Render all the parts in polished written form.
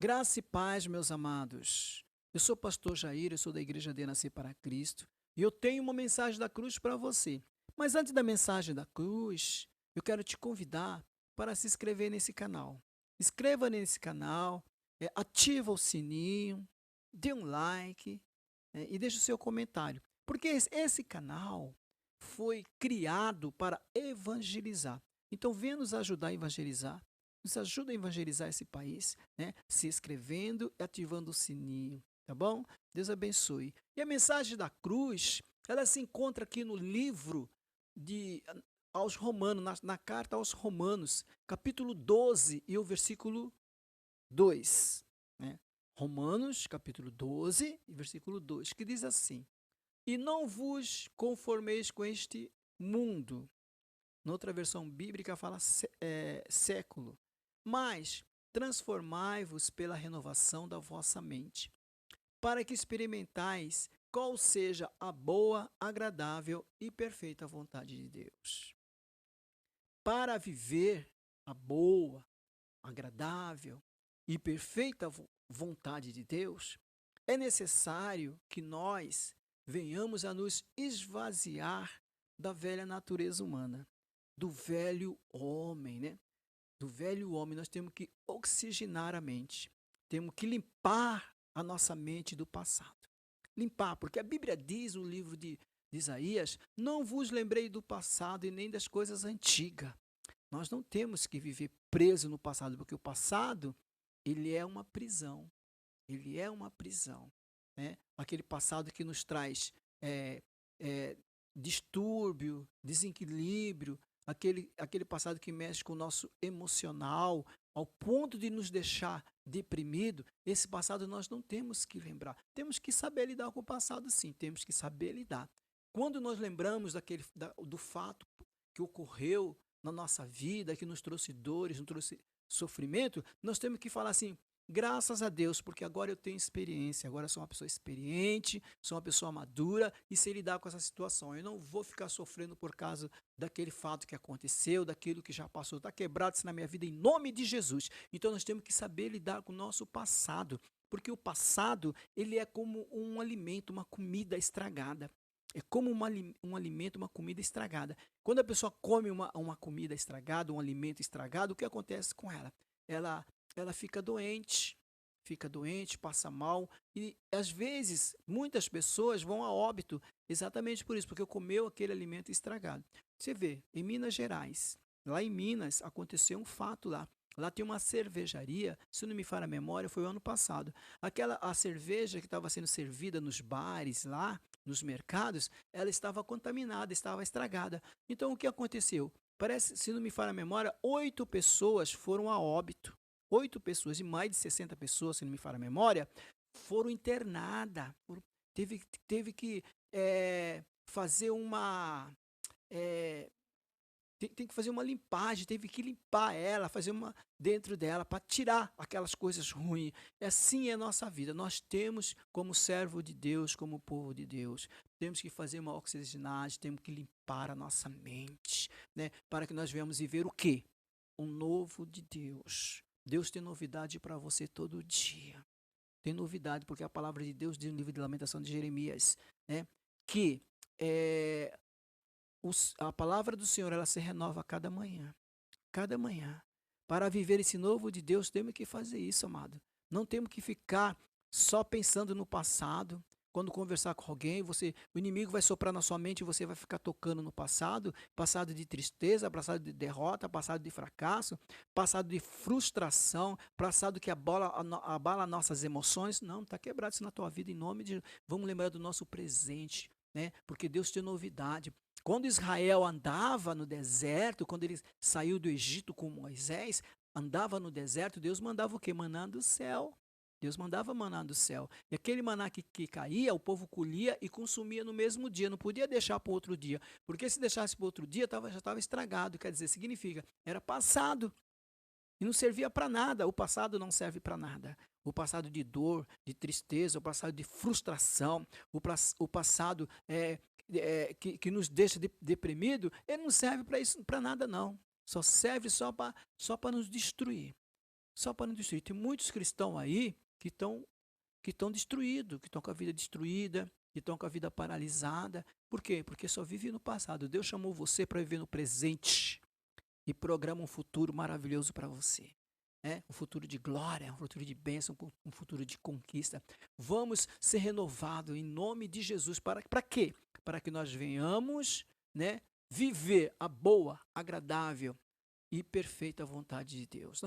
Graça e paz, meus amados. Eu sou o pastor Jair, eu sou da Igreja de Nascer para Cristo e eu tenho uma mensagem da cruz para você. Mas antes da mensagem da cruz, eu quero te convidar para se inscrever nesse canal. Inscreva nesse canal, ativa o sininho, dê um like, e deixe o seu comentário. Porque esse canal foi criado para evangelizar. Então, venha nos ajudar a evangelizar. Nos ajuda a evangelizar esse país, né? Se inscrevendo e ativando o sininho, tá bom? Deus abençoe. E a mensagem da cruz, ela se encontra aqui no livro de aos Romanos, na carta aos Romanos, capítulo 12 e o versículo 2, né? Romanos, capítulo 12 e versículo 2, que diz assim: E não vos conformeis com este mundo. Noutra versão bíblica fala século. Mas transformai-vos pela renovação da vossa mente, para que experimentais qual seja a boa, agradável e perfeita vontade de Deus. Para viver a boa, agradável e perfeita vontade de Deus, é necessário que nós venhamos a nos esvaziar da velha natureza humana, do velho homem, né? Do velho homem, nós temos que oxigenar a mente. Temos que limpar a nossa mente do passado. Limpar, porque a Bíblia diz no livro de Isaías: Não vos lembrei do passado e nem das coisas antigas. Nós não temos que viver preso no passado, porque o passado, ele é uma prisão. Ele é uma prisão, né? Aquele passado que nos traz é, é, distúrbio, desequilíbrio, aquele passado que mexe com o nosso emocional, ao ponto de nos deixar deprimido. Esse passado nós não temos que lembrar. Temos que saber lidar com o passado, sim. Temos que saber lidar. Quando nós lembramos do fato que ocorreu na nossa vida, que nos trouxe dores, nos trouxe sofrimento, nós temos que falar assim: graças a Deus, porque agora eu tenho experiência, agora eu sou uma pessoa experiente, sou uma pessoa madura e sei lidar com essa situação. Eu não vou ficar sofrendo por causa daquele fato que aconteceu, daquilo que já passou. Está quebrado isso na minha vida em nome de Jesus. Então nós temos que saber lidar com o nosso passado, porque o passado, ele é como um alimento, uma comida estragada. É como um alimento, uma comida estragada. Quando a pessoa come uma comida estragada, um alimento estragado, o que acontece com ela? Ela ela fica doente, passa mal e às vezes muitas pessoas vão a óbito exatamente por isso, porque comeu aquele alimento estragado. Você vê, em Minas Gerais, lá em Minas aconteceu um fato lá. Lá tem uma cervejaria, se não me falha a memória, foi o ano passado. A cerveja que estava sendo servida nos bares lá, nos mercados, ela estava contaminada, estava estragada. Então o que aconteceu? Parece, se não me falha a memória, 8 pessoas foram a óbito. 8 pessoas, e mais de 60 pessoas, se não me falha a memória, foram internadas. Teve que fazer uma. eh, tem que fazer uma limpagem, teve que limpar ela, fazer uma dentro dela, para tirar aquelas coisas ruins. Assim é a nossa vida. Nós temos, como servo de Deus, como povo de Deus, temos que fazer uma oxigenagem, temos que limpar a nossa mente, né? Para que nós venhamos viver o quê? Um novo de Deus. Deus tem novidade para você todo dia. Tem novidade, porque a palavra de Deus diz no livro de Lamentação de Jeremias, né, que é, a palavra do Senhor, ela se renova a cada manhã. Cada manhã. Para viver esse novo de Deus, temos que fazer isso, amado. Não temos que ficar só pensando no passado. Quando conversar com alguém, o inimigo vai soprar na sua mente e você vai ficar tocando no passado, passado de tristeza, passado de derrota, passado de fracasso, passado de frustração, passado que abala nossas emoções. Não, está quebrado isso na tua vida em nome de. Vamos lembrar do nosso presente, né? Porque Deus tem novidade. Quando Israel andava no deserto, quando ele saiu do Egito com Moisés, andava no deserto, Deus mandava o quê? Maná do céu. Deus mandava maná do céu. E aquele maná que caía, o povo colhia e consumia no mesmo dia. Não podia deixar para outro dia. Porque se deixasse para outro dia, já estava estragado. Quer dizer, significa, era passado. E não servia para nada. O passado não serve para nada. O passado de dor, de tristeza, o passado de frustração, o passado que nos deixa deprimido, ele não serve para isso, para nada não. Só serve só para nos destruir. Só para não destruir. Tem muitos cristãos aí que estão destruídos, que estão com a vida destruída, que estão com a vida paralisada. Por quê? Porque só vive no passado. Deus chamou você para viver no presente e programa um futuro maravilhoso para você. Um futuro de glória, um futuro de bênção, um futuro de conquista. Vamos ser renovados em nome de Jesus. Para quê? Para que nós venhamos, viver a boa, agradável e perfeita vontade de Deus.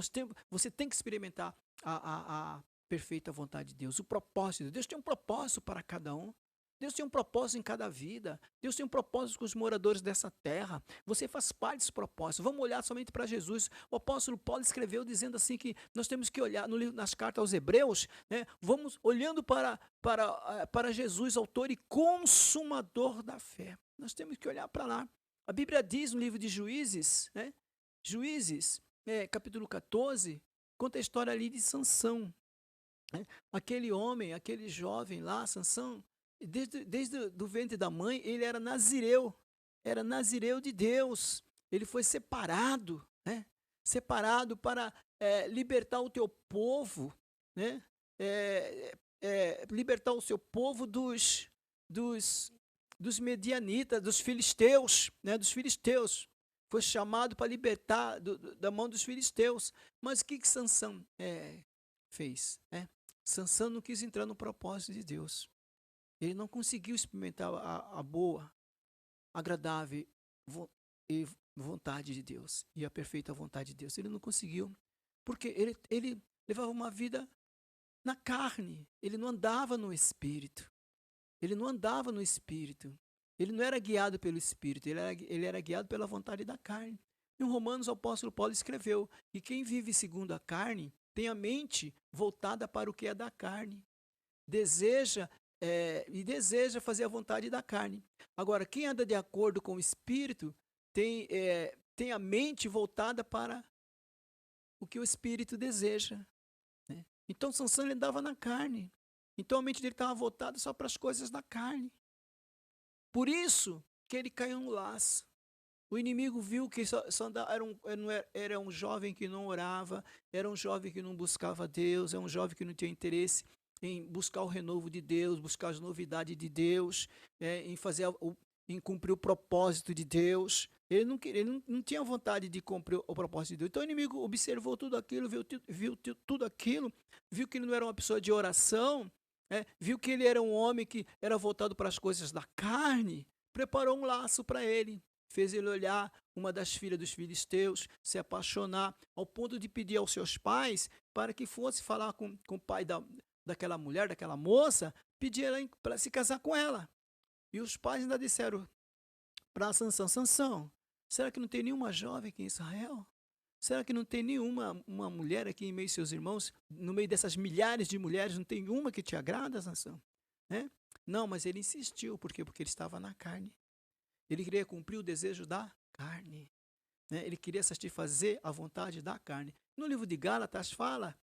Você tem que experimentar a perfeita vontade de Deus, o propósito de Deus. Deus tem um propósito para cada um. Deus tem um propósito em cada vida. Deus tem um propósito com os moradores dessa terra. Você faz parte desse propósito. Vamos olhar somente para Jesus. O apóstolo Paulo escreveu dizendo assim que nós temos que olhar nas cartas aos Hebreus, vamos olhando para Jesus, autor e consumador da fé. Nós temos que olhar para lá. A Bíblia diz no livro de Juízes, Juízes, capítulo 14, conta a história ali de Sansão. Aquele homem, aquele jovem lá, Sansão, desde do ventre da mãe, ele era nazireu de Deus. Ele foi separado, separado para libertar o teu povo, libertar o seu povo dos medianitas, dos filisteus, dos filisteus. Foi chamado para libertar da mão dos filisteus. Mas o que Sansão fez? Sansão não quis entrar no propósito de Deus. Ele não conseguiu experimentar a boa, agradável vontade de Deus e a perfeita vontade de Deus. Ele não conseguiu, porque ele levava uma vida na carne. Ele não andava no Espírito. Ele não andava no Espírito. Ele não era guiado pelo Espírito. Ele era guiado pela vontade da carne. Em Romanos, o apóstolo Paulo escreveu que quem vive segundo a carne tem a mente voltada para o que é da carne. Deseja fazer a vontade da carne. Agora, quem anda de acordo com o Espírito tem a mente voltada para o que o Espírito deseja. Então, Sansão ele andava na carne. Então, a mente dele estava voltada só para as coisas da carne. Por isso que ele caiu no laço. O inimigo viu que era um jovem que não orava, era um jovem que não buscava Deus, é um jovem que não tinha interesse em buscar o renovo de Deus, buscar as novidades de Deus, em cumprir o propósito de Deus. Ele não tinha vontade de cumprir o propósito de Deus. Então o inimigo observou tudo aquilo, viu tudo aquilo, viu que ele não era uma pessoa de oração, viu que ele era um homem que era voltado para as coisas da carne, preparou um laço para ele. Fez ele olhar uma das filhas dos filisteus, se apaixonar, ao ponto de pedir aos seus pais para que fosse falar com o pai daquela mulher, daquela moça, pedir ela para se casar com ela. E os pais ainda disseram para Sansão: Sansão, será que não tem nenhuma jovem aqui em Israel? Será que não tem nenhuma uma mulher aqui em meio aos seus irmãos? No meio dessas milhares de mulheres, não tem uma que te agrada, Sansão? Não, mas ele insistiu. Por quê? Porque ele estava na carne. Ele queria cumprir o desejo da carne. Ele queria satisfazer a vontade da carne. No livro de Gálatas fala,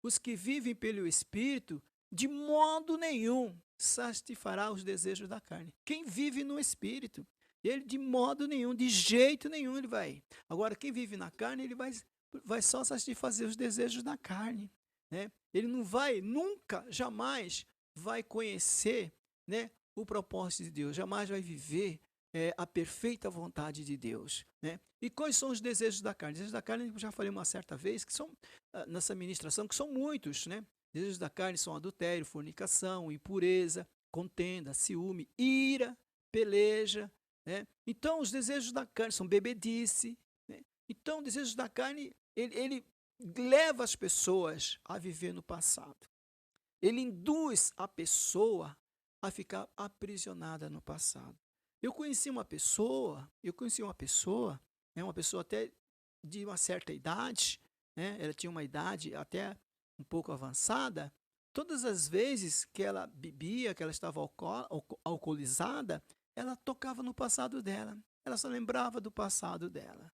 os que vivem pelo Espírito, de modo nenhum satisfará os desejos da carne. Quem vive no Espírito, ele de modo nenhum, de jeito nenhum ele vai. Agora, quem vive na carne, ele vai só satisfazer os desejos da carne. Ele não vai, nunca, jamais vai conhecer o propósito de Deus, jamais vai viver a perfeita vontade de Deus. E quais são os desejos da carne? Desejos da carne, eu já falei uma certa vez, que são, nessa ministração, que são muitos. Desejos da carne são adultério, fornicação, impureza, contenda, ciúme, ira, peleja. Então, os desejos da carne são bebedice. Então, os desejos da carne, ele leva as pessoas a viver no passado. Ele induz a pessoa a ficar aprisionada no passado. Eu conheci uma pessoa, uma pessoa até de uma certa idade, ela tinha uma idade até um pouco avançada. Todas as vezes que ela bebia, que ela estava alcoolizada, ela tocava no passado dela. Ela só lembrava do passado dela.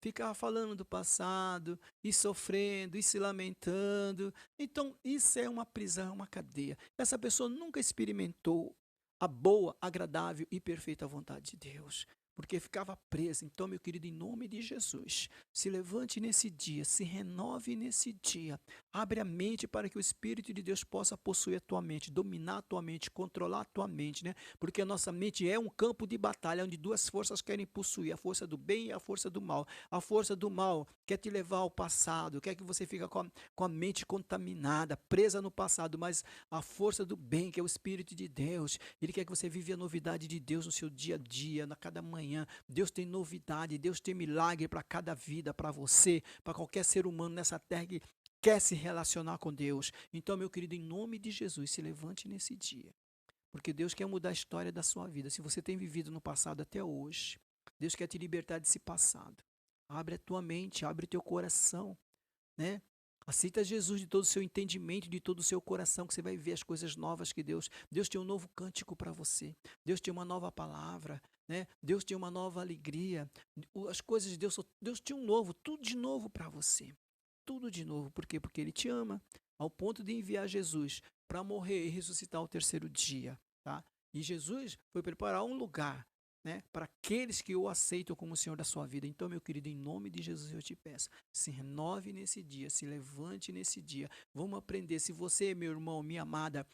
Ficava falando do passado, e sofrendo, e se lamentando. Então, isso é uma prisão, uma cadeia. Essa pessoa nunca experimentou a boa, agradável e perfeita vontade de Deus. porque ficava presa. Então, meu querido, em nome de Jesus, se levante nesse dia, se renove nesse dia, abre a mente para que o Espírito de Deus possa possuir a tua mente, dominar a tua mente, controlar a tua mente, né? Porque a nossa mente é um campo de batalha onde duas forças querem possuir, a força do bem e a força do mal. A força do mal quer te levar ao passado, quer que você fique com a mente contaminada, presa no passado, mas a força do bem, que é o Espírito de Deus, ele quer que você viva a novidade de Deus no seu dia a dia, na cada manhã. Deus tem novidade, Deus tem milagre para cada vida, para você, para qualquer ser humano nessa terra que quer se relacionar com Deus. Então, meu querido, em nome de Jesus, se levante nesse dia, porque Deus quer mudar a história da sua vida. Se você tem vivido no passado até hoje, Deus quer te libertar desse passado. Abre a tua mente, abre o teu coração, né? Aceita Jesus de todo o seu entendimento, de todo o seu coração, que você vai ver as coisas novas que Deus tem um novo cântico para você. Deus tem uma nova palavra, né? Deus tem uma nova alegria. As coisas de Deus tem um novo, tudo de novo para você. Tudo de novo. Por quê? Porque Ele te ama, ao ponto de enviar Jesus para morrer e ressuscitar ao terceiro dia, tá? E Jesus foi preparar um lugar, né, para aqueles que o aceitam como o Senhor da sua vida. Então, meu querido, em nome de Jesus eu te peço, se renove nesse dia, se levante nesse dia. Vamos aprender. Se você, meu irmão, minha amada,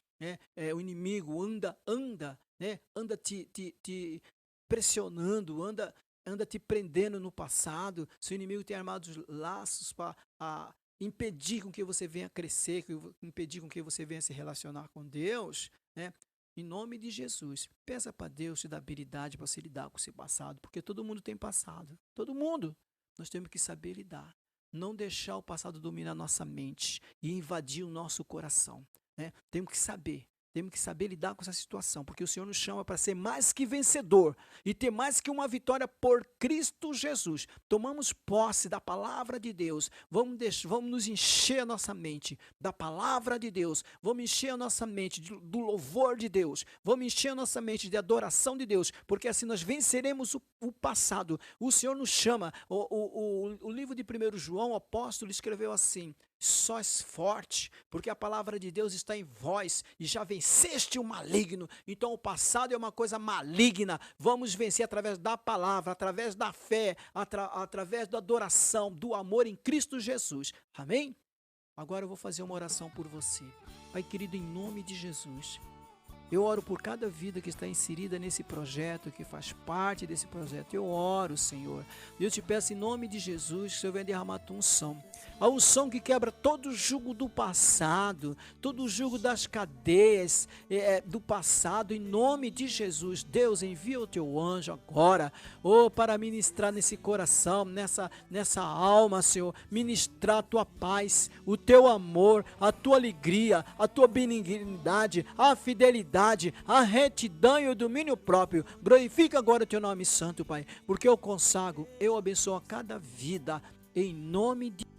o inimigo anda, né, anda te pressionando, anda te prendendo no passado, se o inimigo tem armado os laços para impedir com que você venha crescer, impedir com que você venha se relacionar com Deus, né? Em nome de Jesus, peça para Deus te dar habilidade para você lidar com esse passado, porque todo mundo tem passado, todo mundo. Nós temos que saber lidar, não deixar o passado dominar a nossa mente e invadir o nosso coração, né? Temos que saber lidar com essa situação, porque o Senhor nos chama para ser mais que vencedor e ter mais que uma vitória por Cristo Jesus. Tomamos posse da palavra de Deus, vamos nos encher a nossa mente da palavra de Deus, vamos encher a nossa mente do louvor de Deus, vamos encher a nossa mente de adoração de Deus, porque assim nós venceremos o passado. O Senhor nos chama, o livro de 1 João, o apóstolo escreveu assim: sós forte, porque a palavra de Deus está em vós e já venceste o maligno. Então o passado é uma coisa maligna, vamos vencer através da palavra, através da fé, através da adoração, do amor em Cristo Jesus. Amém? Agora eu vou fazer uma oração por você. Pai querido, em nome de Jesus, eu oro por cada vida que está inserida nesse projeto, que faz parte desse projeto. Eu oro, Senhor. Eu te peço em nome de Jesus que o Senhor venha derramar a tua unção. A unção que quebra todo o jugo do passado, todo o jugo das cadeias do passado, em nome de Jesus. Deus, envia o teu anjo agora, para ministrar nesse coração, nessa alma, Senhor. Ministrar a tua paz, o teu amor, a tua alegria, a tua benignidade, a fidelidade, a retidão e o domínio próprio. Glorifica agora o teu nome santo, Pai, porque eu consagro, eu abençoo a cada vida, em nome de